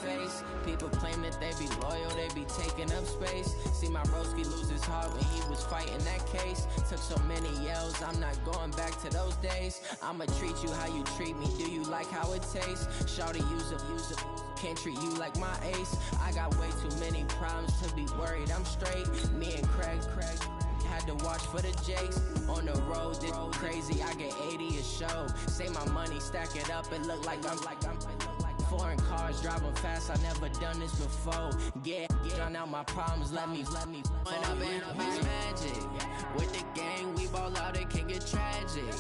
face. People claim that they be loyal, they be taking up space. See my broski lose his heart when he was fighting that case. Took so many yells, I'm not going back to those days. I'ma treat you how you treat me, do you like how it tastes? Shawty, use it, can't treat you like my ace. I got way too many problems to be worried, I'm straight. Me and Craig had to watch for the Jakes. On the road, this crazy, I get 80 a show. Say my money, stack it up, it look like I'm foreign cars, driving fast, I never done this before. Get drown out my problems, let me When I've been up is magic. With the gang, we ball out, it can get tragic.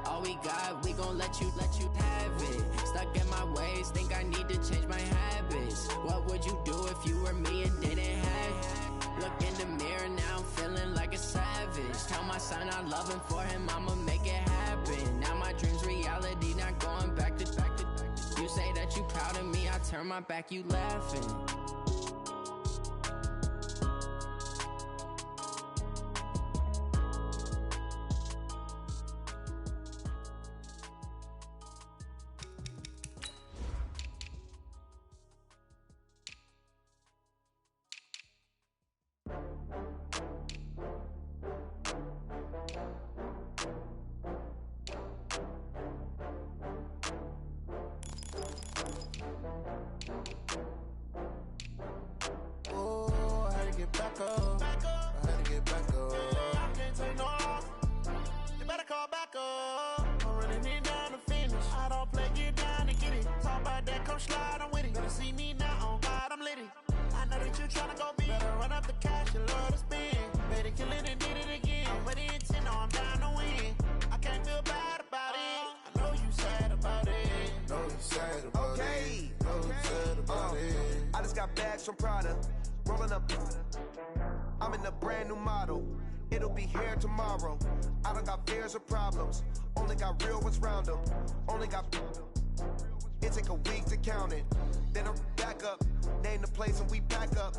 All we got, we gon' let you have it. Stuck in my ways, think I need to change my habits. What would you do if you were me and didn't have it? Look in the mirror, now I'm feeling like a savage. Tell my son I love him, for him I'ma make it happen. Now my dream's reality, not going back to. You say that you proud of me, I turn my back, you laughing. From Prada, rolling up. I'm in a brand new model. It'll be here tomorrow. I don't got fears or problems. Only got real ones round them. Only got. It take a week to count it. Then I'm back up. Name the place and we back up.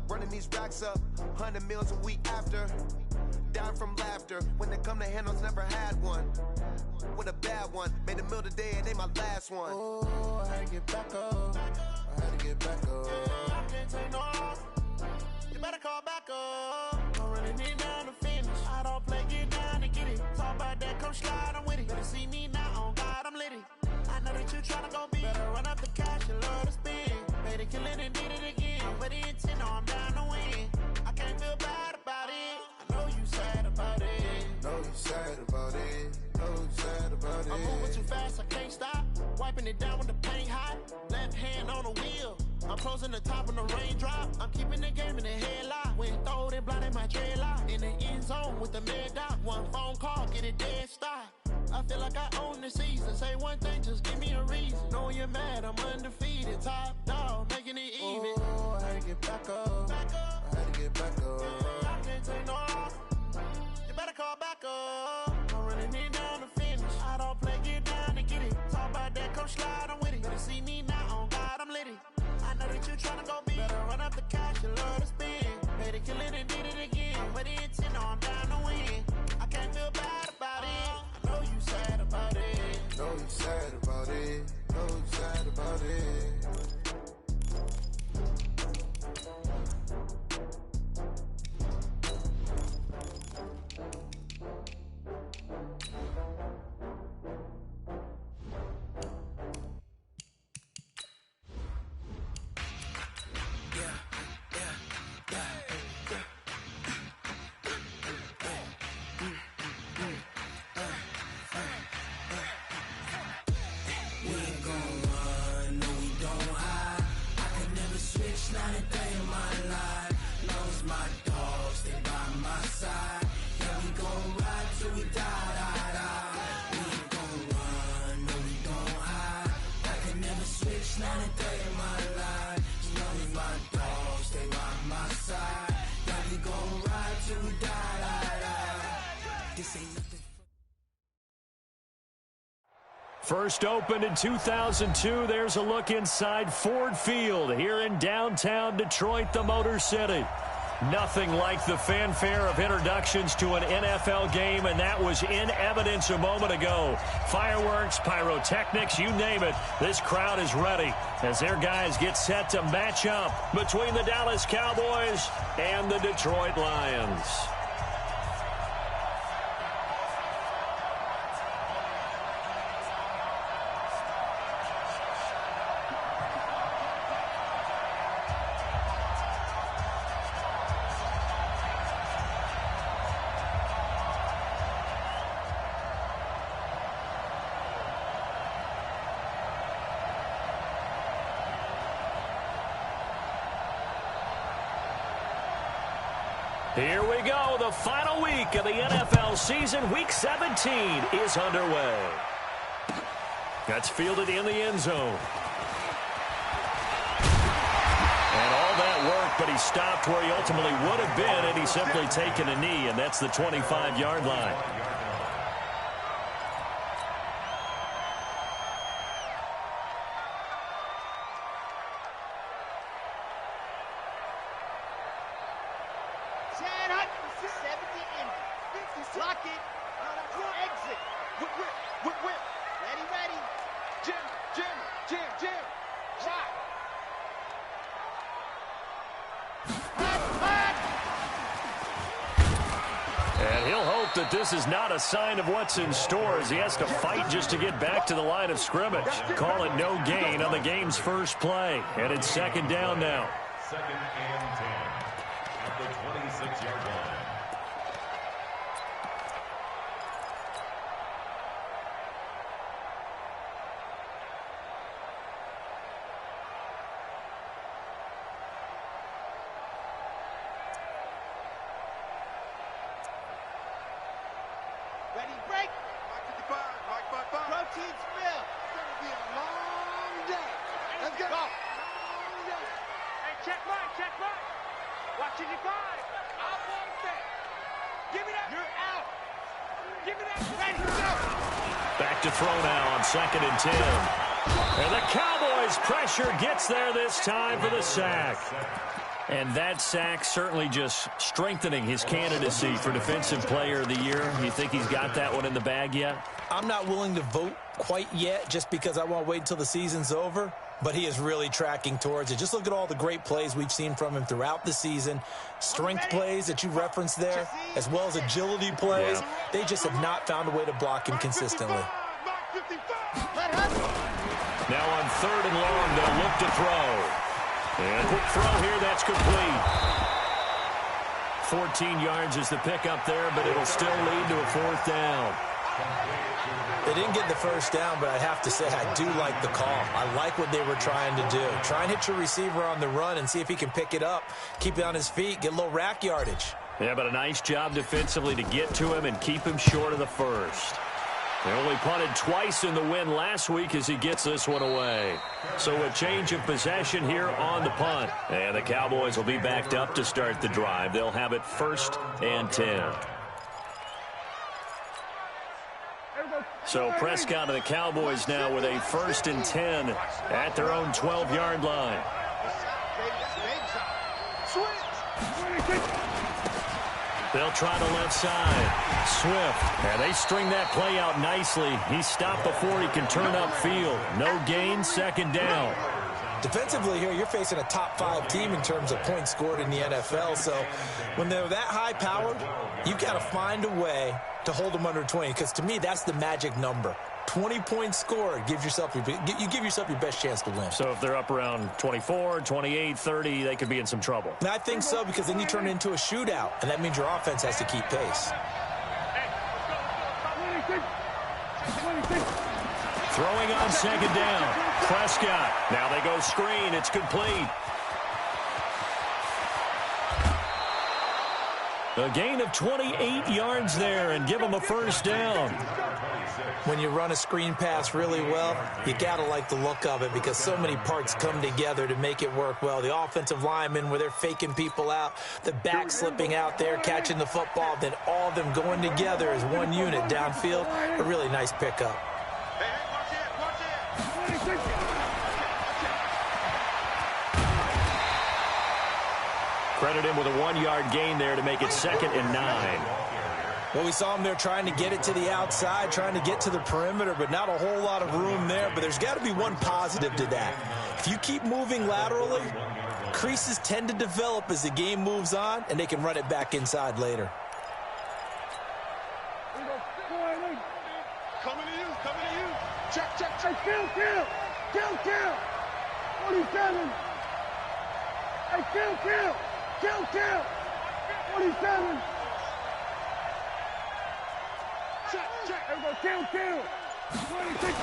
Running these racks up. 100 meals a week after. Down from laughter. When it come to handles, never had one. With a bad one. Made a meal today and ain't my last one. Oh, I had to get back up. I had to get back up. I can't take no loss. You better call back up. I'm running it down to finish. I don't play, get down to get it. Talk about that, come slide, I'm with it. Better see me now, on God, I'm litty. I know that you tryna go big. Better run up the cash, you love to spend. Better kill it and did it again. I'm with the intent, no, I'm down to win. I can't feel bad about it. I know you sad about it. Know you sad about it. Know you sad about it. I'm moving too fast, I can't stop. Wiping it down with the paint hot. Left hand on the wheel. I'm closing the top on the raindrop. I'm keeping the game in the headlock. When throwed and blinded my dreadlock. In the end zone with the mad dot. One phone call, get it dead stop. I feel like I own the season. Say one thing, just give me a reason. Knowing you're mad, I'm undefeated. Top dog, making it even. Oh, I had to get back up. I had to get back up. I can't take no loss. You better call back up. I'm running it down to finish. I don't play, get down to get it. Talk about that, come slide, I'm with it. Better see me now, on God, I'm litty. I know that you tryna go big. Better run up the cash, you love to spend. Better kill it and did it again. With the intent, no, I'm down to win. I can't feel bad about it. I know you sad about it. Know you sad about it. Know you sad about it. First opened in 2002, there's a look inside Ford Field here in downtown Detroit, the Motor City. Nothing like the fanfare of introductions to an NFL game, and that was in evidence a moment ago. Fireworks, pyrotechnics, you name it. This crowd is ready as their guys get set to match up between the Dallas Cowboys and the Detroit Lions. Here we go. The final week of the NFL season. Week 17 is underway. That's fielded in the end zone. And all that work, but he stopped where he ultimately would have been had he simply taken a knee, and that's the 25-yard line. That this is not a sign of what's in store as he has to fight just to get back to the line of scrimmage. Call it no gain on the game's first play. And it's second down now. Second and 10 at the 26-yard line. Back to throw now on second and 10. And the Cowboys' pressure gets there this time for the sack. And that sack certainly just strengthening his candidacy for Defensive Player of the Year. You think he's got that one in the bag yet? I'm not willing to vote quite yet just because I want to wait until the season's over. But he is really tracking towards it. Just look at all the great plays we've seen from him throughout the season. Strength plays that you referenced there, as well as agility plays. Yeah. They just have not found a way to block him consistently. Now on third and long, they'll look to throw. And quick throw here, that's complete. 14 yards is the pickup there, but it'll still lead to a fourth down. They didn't get the first down, but I have to say I do like the call. I like what they were trying to do. Try and hit your receiver on the run and see if he can pick it up, keep it on his feet, get a little rack yardage. Yeah, but a nice job defensively to get to him and keep him short of the first. They only punted twice in the win last week as he gets this one away. So a change of possession here on the punt. And the Cowboys will be backed up to start the drive. They'll have it 1st and 10. So Prescott and the Cowboys now with a 1st and 10 at their own 12-yard line. They'll try the left side. Swift. And they string that play out nicely. He's stopped before he can turn upfield. No gain, second down. Defensively here, you're facing a top-5 team in terms of points scored in the NFL. So when they're that high-powered, you got to find a way to hold them under 20, because to me, that's the magic number. 20 points scored, you give yourself your best chance to win. So if they're up around 24, 28, 30, they could be in some trouble. And I think so, because then you turn it into a shootout, and that means your offense has to keep pace. Throwing on second down. Prescott. Now they go screen. It's complete. A gain of 28 yards there and give them a first down. When you run a screen pass really well, you got to like the look of it because so many parts come together to make it work well. The offensive linemen where they're faking people out, the back slipping out there, catching the football, then all of them going together as one unit downfield. A really nice pickup. Credit him with a 1-yard gain there to make it 2nd and 9. Well, we saw him there trying to get it to the outside, trying to get to the perimeter, but not a whole lot of room there. But there's got to be one positive to that. If you keep moving laterally, creases tend to develop as the game moves on, and they can run it back inside later. Coming to you. Check. Kill. 47. Hey, kill. 47. Check. Everybody, kill. 26.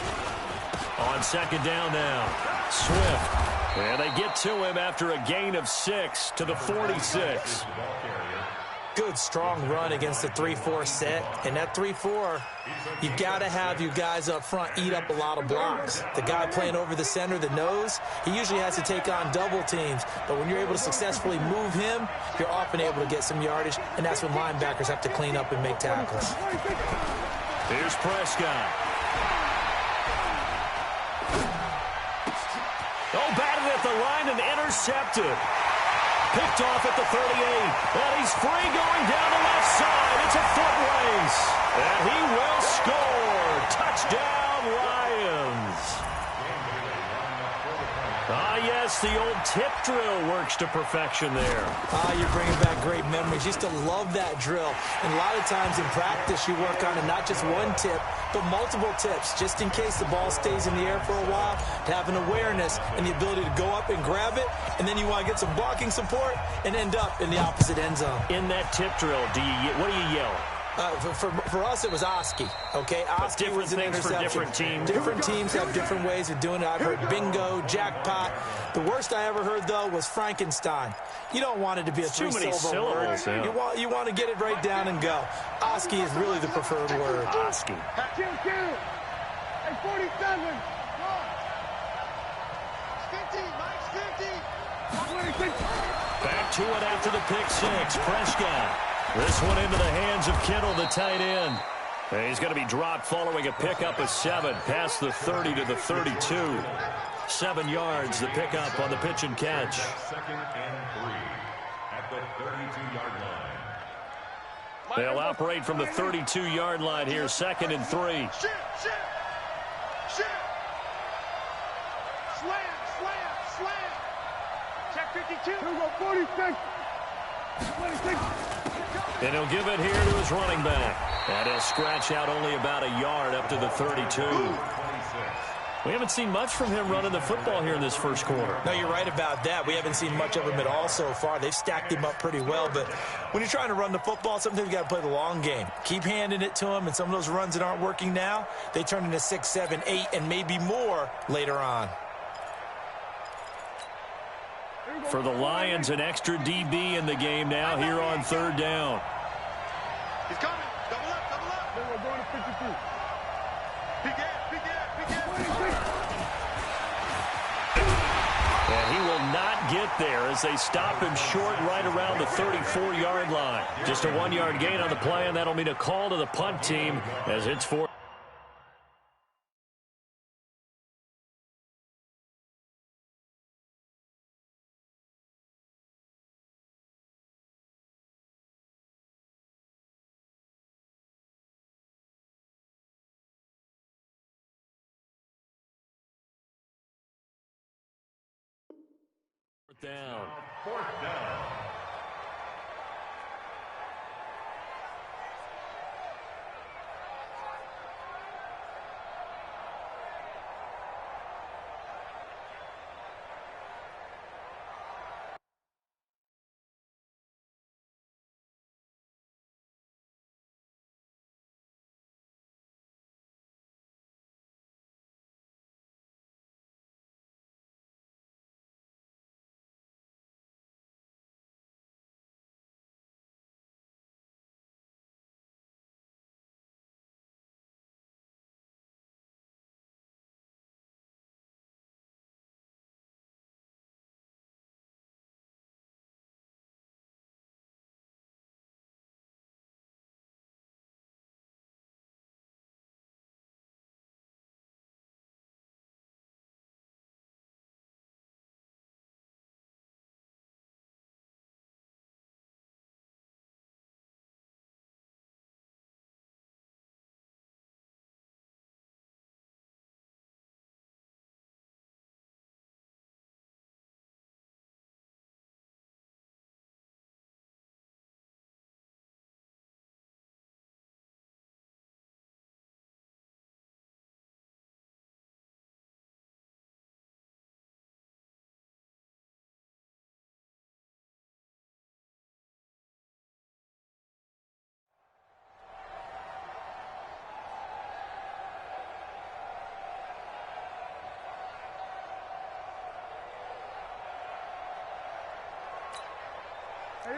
On 2nd down now, Swift. And they get to him after a gain of 6 to the 46. Good, strong run against the 3-4 set. And that 3-4, you got to have you guys up front eat up a lot of blocks. The guy playing over the center, the nose, he usually has to take on double teams. But when you're able to successfully move him, you're often able to get some yardage. And that's when linebackers have to clean up and make tackles. Here's Prescott. Oh, batted at the line and intercepted. Picked off at the 38. And he's free going down the left side. It's a foot race. And he will score. Touchdown, Lions. Yes, the old tip drill works to perfection there. You're bringing back great memories. Used to love that drill. And a lot of times in practice, you work on it, not just one tip, but multiple tips, just in case the ball stays in the air for a while, to have an awareness and the ability to go up and grab it, and then you want to get some blocking support and end up in the opposite end zone. In that tip drill, what do you yell? For us, it was Oski. Okay, Oski was an interception. For different teams. Different teams have different ways of doing it. I've heard bingo, jackpot. The worst I ever heard, though, was Frankenstein. You don't want it to be a three-syllable word. Yeah. You want to get it right down and go. Oski is really the preferred word. Oski. Kill. Hey, 47. 50. Back to it after the pick six. Prescott. This one into the hands of Kittle, the tight end. And he's going to be dropped following a pickup of 7, past the 30 to the 32. 7 yards, the pickup on the pitch and catch. 2nd and 3 at the 32-yard line. They'll operate from the 32-yard line here, 2nd and 3. Shit. Slam. Check 52. 46. 26. And he'll give it here to his running back. And he'll scratch out only about a yard up to the 32. We haven't seen much from him running the football here in this first quarter. No, you're right about that. We haven't seen much of him at all so far. They've stacked him up pretty well. But when you're trying to run the football, sometimes you got to play the long game. Keep handing it to him, and some of those runs that aren't working now, they turn into 6, 7, 8, and maybe more later on. For the Lions, an extra DB in the game now here on 3rd down. He's coming. Double up. Then we're going to 52. Peek And he will not get there as they stop him short right around the 34-yard line. Just a 1-yard gain on the play, and that'll mean a call to the punt team as it's 4. Down. 4th down.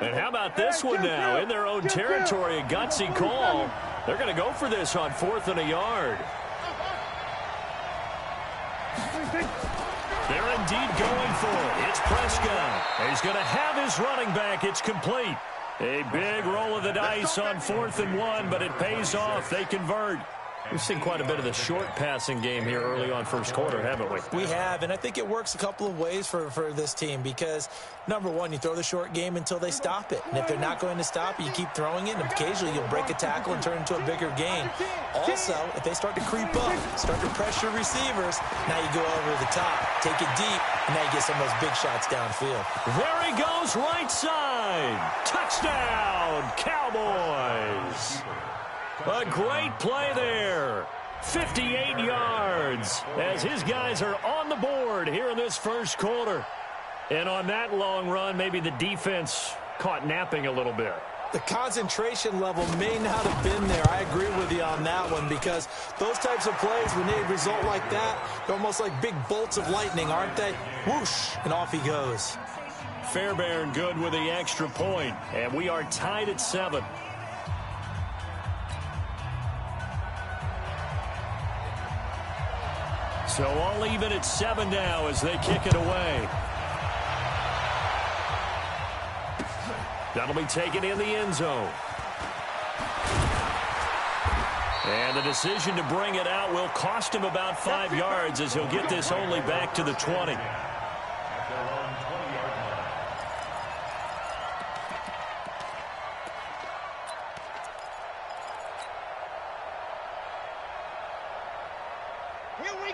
And how about this one now? In their own territory, a gutsy call. They're going to go for this on 4th and a yard. They're indeed going for it. It's Prescott. He's going to have his running back. It's complete. A big roll of the dice on 4th and 1, but it pays off. They convert. We've seen quite a bit of the short passing game here early on first quarter, haven't we? We have, and I think it works a couple of ways for this team because, number one, you throw the short game until they stop it. And if they're not going to stop it, you keep throwing it, and occasionally you'll break a tackle and turn it into a bigger gain. Also, if they start to creep up, start to pressure receivers, now you go over the top, take it deep, and now you get some of those big shots downfield. There he goes, right side. Touchdown, Cowboys. A great play there. 58 yards as his guys are on the board here in this first quarter. And on that long run, maybe the defense caught napping a little bit. The concentration level may not have been there. I agree with you on that one because those types of plays, when they result like that, they're almost like big bolts of lightning, aren't they? Whoosh, and off he goes. Fairbairn good with the extra point, and we are tied at 7. So all even at 7 now as they kick it away. That'll be taken in the end zone. And the decision to bring it out will cost him about 5 yards as he'll get this only back to the 20.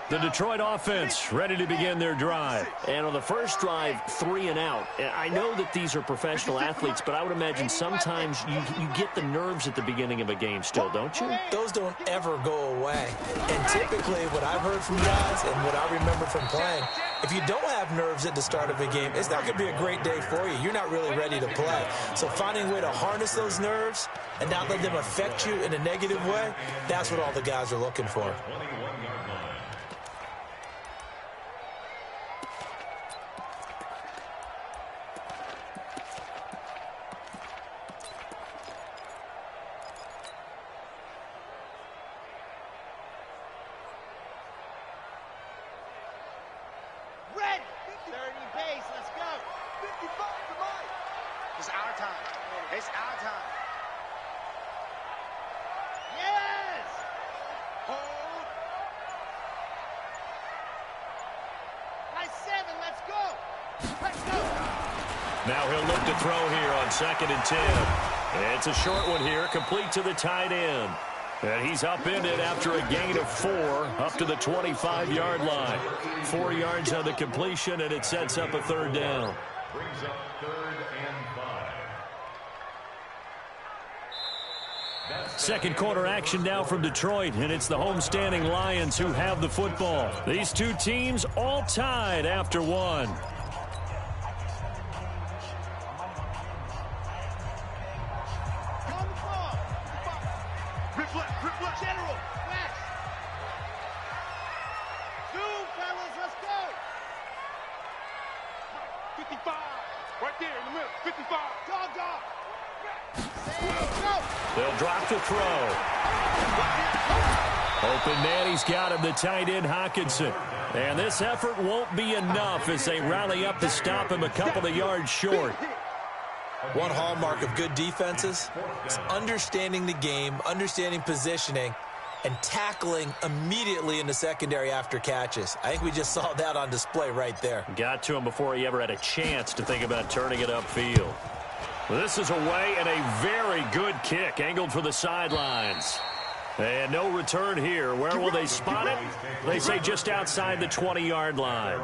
The Detroit offense ready to begin their drive. And on the first drive, 3 and out. I know that these are professional athletes, but I would imagine sometimes you get the nerves at the beginning of a game still, don't you? Those don't ever go away. And typically what I've heard from guys and what I remember from playing, if you don't have nerves at the start of a game, it's not going to be a great day for you. You're not really ready to play. So finding a way to harness those nerves and not let them affect you in a negative way, that's what all the guys are looking for. Now he'll look to throw here on 2nd and 10. It's a short one here, complete to the tight end. And he's upended after a gain of 4 up to the 25-yard line. 4 yards on the completion, and it sets up a 3rd down. Brings up 3rd and 5. Second quarter action now from Detroit, and it's the homestanding Lions who have the football. These two teams all tied after 1. They'll drop the throw. Open man, he's got him, the tight end Hockenson. And this effort won't be enough as they rally up to stop him a couple of yards short. One hallmark of good defenses is understanding the game, understanding positioning, and tackling immediately in the secondary after catches. I think we just saw that on display right there. Got to him before he ever had a chance to think about turning it upfield. This is away and a very good kick, angled for the sidelines. And no return here. Where will they spot it? They say just outside the 20-yard line.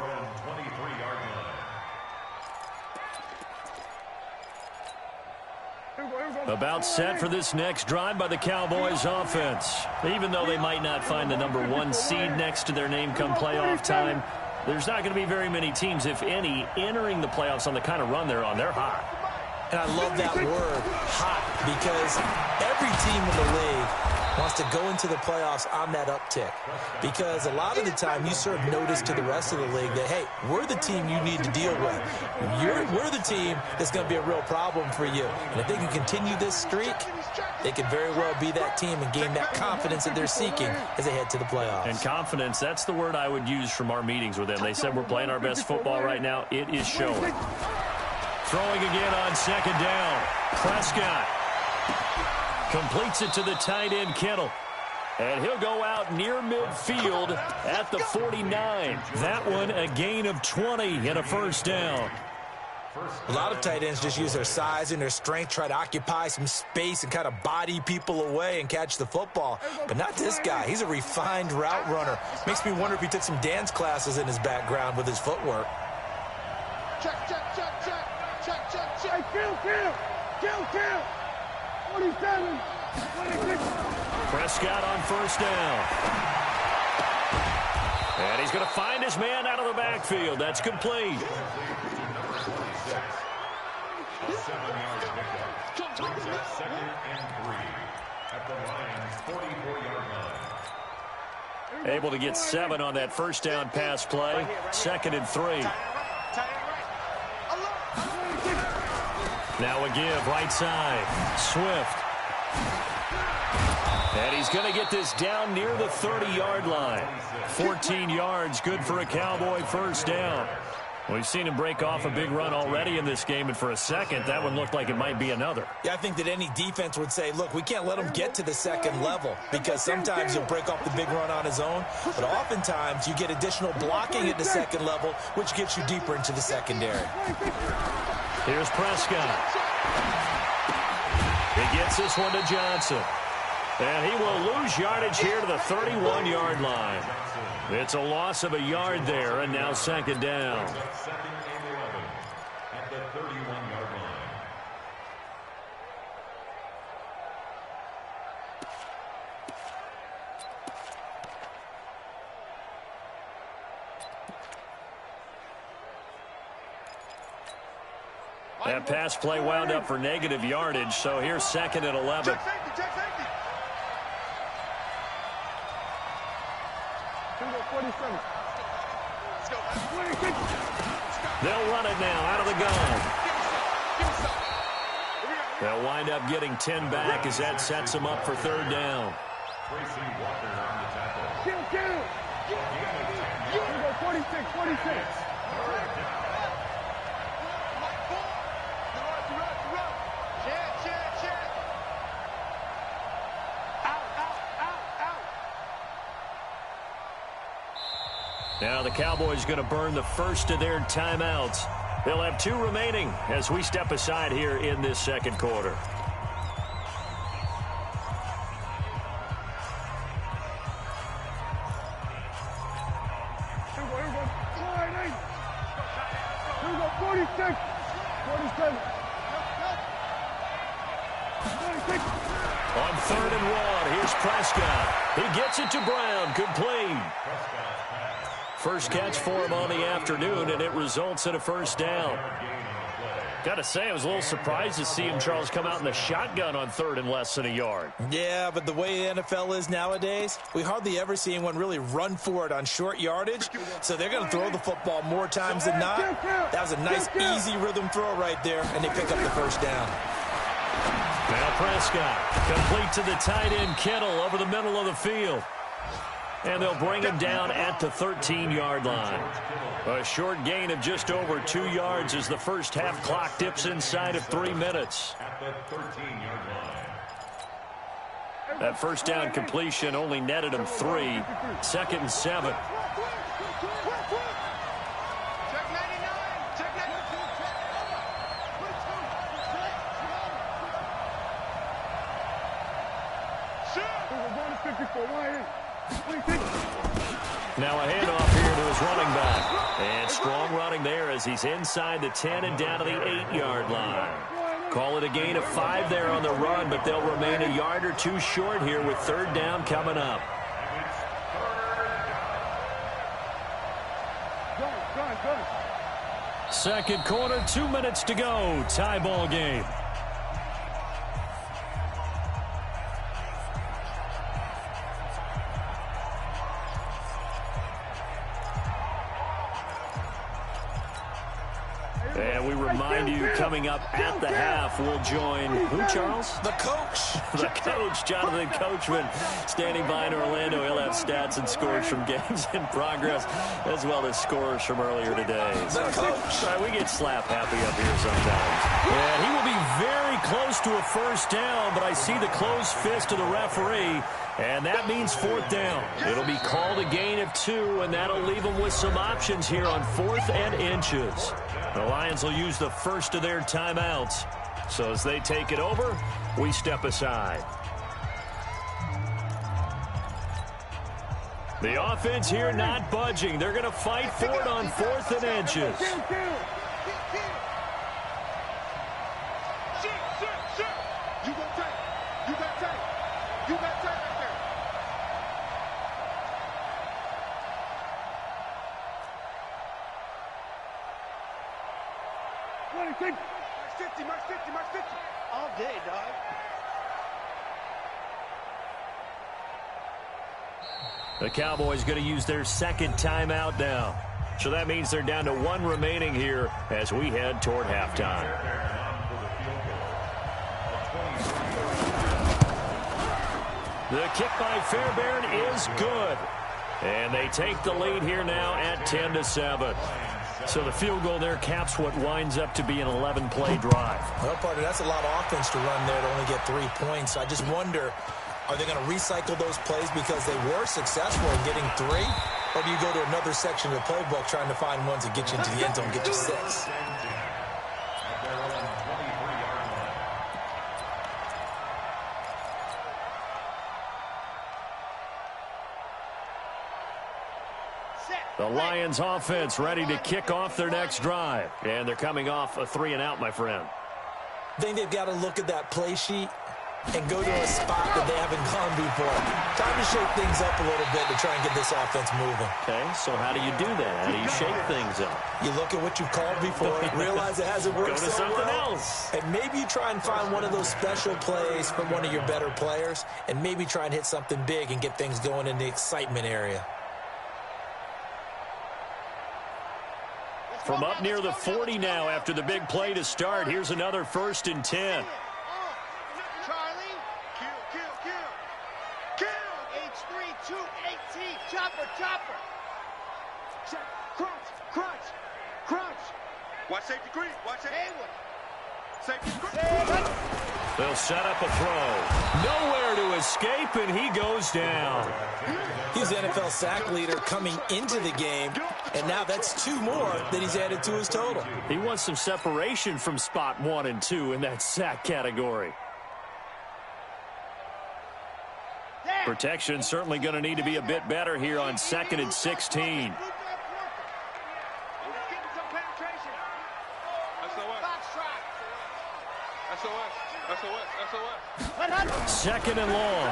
About set for this next drive by the Cowboys offense. Even though they might not find the number 1 seed next to their name come playoff time, there's not going to be very many teams, if any, entering the playoffs on the kind of run they're on. They're hot. And I love that word, hot, because every team in the league wants to go into the playoffs on that uptick, because a lot of the time you serve notice to the rest of the league that, hey, we're the team you need to deal with. We're the team that's going to be a real problem for you. And if they can continue this streak, they could very well be that team and gain that confidence that they're seeking as they head to the playoffs. And confidence, that's the word I would use from our meetings with them. They said we're playing our best football right now. It is showing. Throwing again on second down. Prescott completes it to the tight end, Kittle. And he'll go out near midfield at the 49. That one a gain of 20 and a first down. A lot of tight ends just use their size and their strength, try to occupy some space and kind of body people away and catch the football. But not this guy. He's a refined route runner. Makes me wonder if he took some dance classes in his background with his footwork. Check, check, check, check. Check, check, check. Kill. 47. 26. Prescott on first down. And he's going to find his man out of the backfield. That's complete. 7-yard pickup. Brings up 2nd and 3 at the Lions' 44-yard line. Able to get 7 on that first down pass play. 2nd and 3. Now a give right side. Swift. And he's going to get this down near the 30-yard line. 14 yards, good for a Cowboy first down. We've seen him break off a big run already in this game, and for a second, that one looked like it might be another. Yeah, I think that any defense would say, look, we can't let him get to the second level, because sometimes he'll break off the big run on his own, but oftentimes you get additional blocking at the second level, which gets you deeper into the secondary. Here's Prescott. He gets this one to Johnson. And he will lose yardage here to the 31-yard line. It's a loss of a yard there, and now second down. 2nd and 11 at the 31-yard line. That pass play wound up for negative yardage, so here's 2nd and 11. Check safety. 47. Let's go. 26. They'll run it now out of the gun. They'll wind up getting 10 back as that sets them up for third down. Tracy Walker on the tackle. Kill. 46. Now the Cowboys going to burn the first of their timeouts. They'll have 2 remaining as we step aside here in this second quarter. Here we go. 46. 47. 26. On 3rd and 1, here's Prescott. He gets it to Brown, complete. First catch for him on the afternoon, and it results in a first down. Got to say, I was a little surprised to see him, Charles, come out in the shotgun on 3rd and less than a yard. Yeah, but the way the NFL is nowadays, we hardly ever see anyone really run for it on short yardage, so they're going to throw the football more times than not. That was a nice, easy rhythm throw right there, and they pick up the first down. Now Prescott, complete to the tight end Kittle over the middle of the field. And they'll bring him down at the 13-yard line. A short gain of just over 2 yards as the first half clock dips inside of 3 minutes. At the 13-yard line. That first down completion only netted him 3. 2nd and 7. Check 99. Check 99. Shoot. 54. Now a handoff here to his running back. And strong running there as he's inside the 10 and down to the 8-yard line. Call it a gain of 5 there on the run, but they'll remain a yard or 2 short here with third down coming up. Second quarter, 2 minutes to go. Tie ball game. And we remind you, coming up at the half, we'll join who, Charles? The coach. The coach, Jonathan Coachman, standing by in Orlando. He'll have stats and scores from games in progress, as well as scores from earlier today. The coach. We get slap happy up here sometimes. And he will be very close to a first down, but I see the closed fist of the referee, and that means fourth down. It'll be called a gain of 2, and that'll leave them with some options here on 4th and inches. The Lions will use the first of their timeouts. So as they take it over, we step aside. The offense here not budging. They're going to fight for it on 4th and inches. Mark 50. All day, dog. The Cowboys going to use their second timeout now. So that means they're down to 1 remaining here as we head toward halftime. The kick by Fairbairn is good. And they take the lead here now at 10-7. So the field goal there caps what winds up to be an 11-play drive. Well, partner, that's a lot of offense to run there to only get 3 points. I just wonder, are they going to recycle those plays because they were successful in getting 3? Or do you go to another section of the playbook trying to find ones that get you into the end zone and get you 6? The Lions offense ready to kick off their next drive. And they're coming off a 3-and-out, my friend. I think they've got to look at that play sheet and go to a spot that they haven't gone before. Time to shake things up a little bit to try and get this offense moving. Okay, so how do you do that? How do you shake things up? You look at what you've called before, realize it hasn't worked Go to so something well, else. and maybe you try and find one of those special plays from one of your better players, and maybe try and hit something big and get things going in the excitement area. From up near the 40 now after the big play to start. Here's another 1st and 10. Charlie. Kill. H3, 218. Chopper. Crunch. Watch safety green. Watch it. Haywood. Safety green. They'll set up a throw. Nowhere to escape, and he goes down. He's the NFL sack leader coming into the game, and now that's 2 more that he's added to his total. He wants some separation from spot 1 and 2 in that sack category. Protection certainly going to need to be a bit better here on 2nd and 16. Second and long.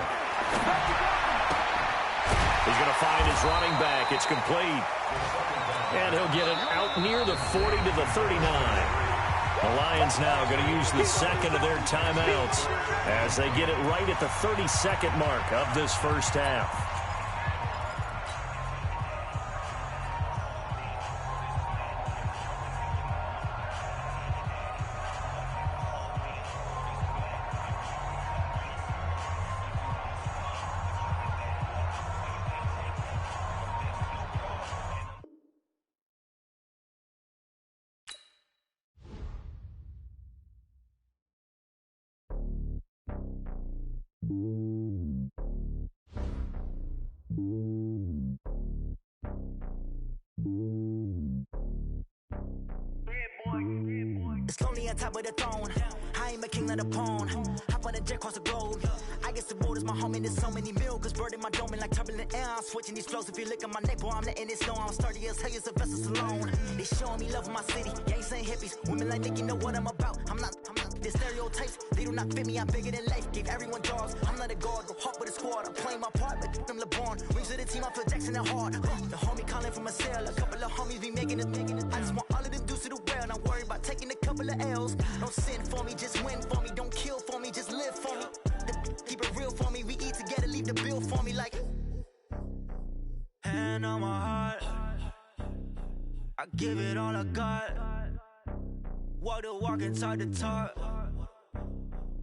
He's going to find his running back. It's complete. And he'll get it out near the 40 to the 39. The Lions now going to use the second of their timeouts as they get it right at the 30-second mark of this first half. It's lonely on top of the throne. I ain't a king of the pawn. Hop on a jet across the globe. I guess the road is my home and there's so many milk. Bird in my dome and like turbulent air. I'm switching these flows. If you look at my neck, boy, I'm letting it snow. I'm sturdy as hell, it's a vessel alone. They showing me love in my city. Gangs saying hippies. Women like Nick, you know what I'm about. I'm not the stereotypes. They do not fit me. I'm bigger than life. Gave everyone jobs. I'm not a guard. Go hard with a squad. I'm playing my part, but I'm LeBron. Rings of the team, I feel Jackson and hard. The homie calling from a cell. A couple of homies be making it. I just want all of them dudes to do well. Not worry about taking a couple of L's. Don't sin for me, just win for me. Don't kill for me, just live for me. Keep it real for me. We eat together, leave the bill for me like. Hand on my heart, I give it all I got. Walk the walk and talk the talk.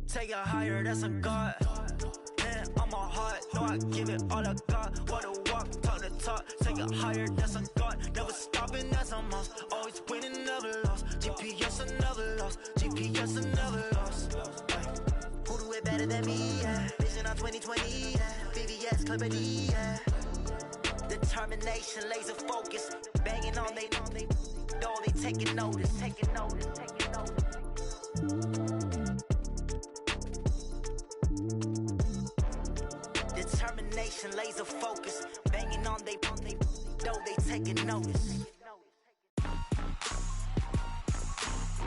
Take it higher, that's a God. Man, on my heart, know I give it all I got. Walk the walk, talk the talk. Take it higher, that's a God. Never stopping, that's a must. Always winning, never lost. GPS, I never lost. GPS, I never lost. Who do it better than me? Yeah. Vision on 2020. Yeah. VVS, Clippity. Yeah. Determination, laser focus. Banging on they know they taking notice. Taking notice. Taking notice. Determination, laser focus, banging on they know they taking notice.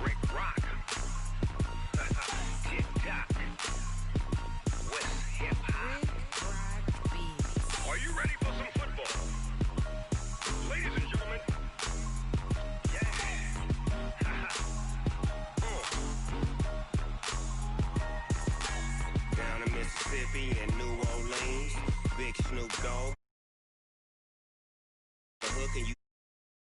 Rick Rock, TikTok, West Hip Hop. Are you ready for some football, ladies and gentlemen? Yeah. Down in Mississippi and New Orleans, Big Snoop Dogg.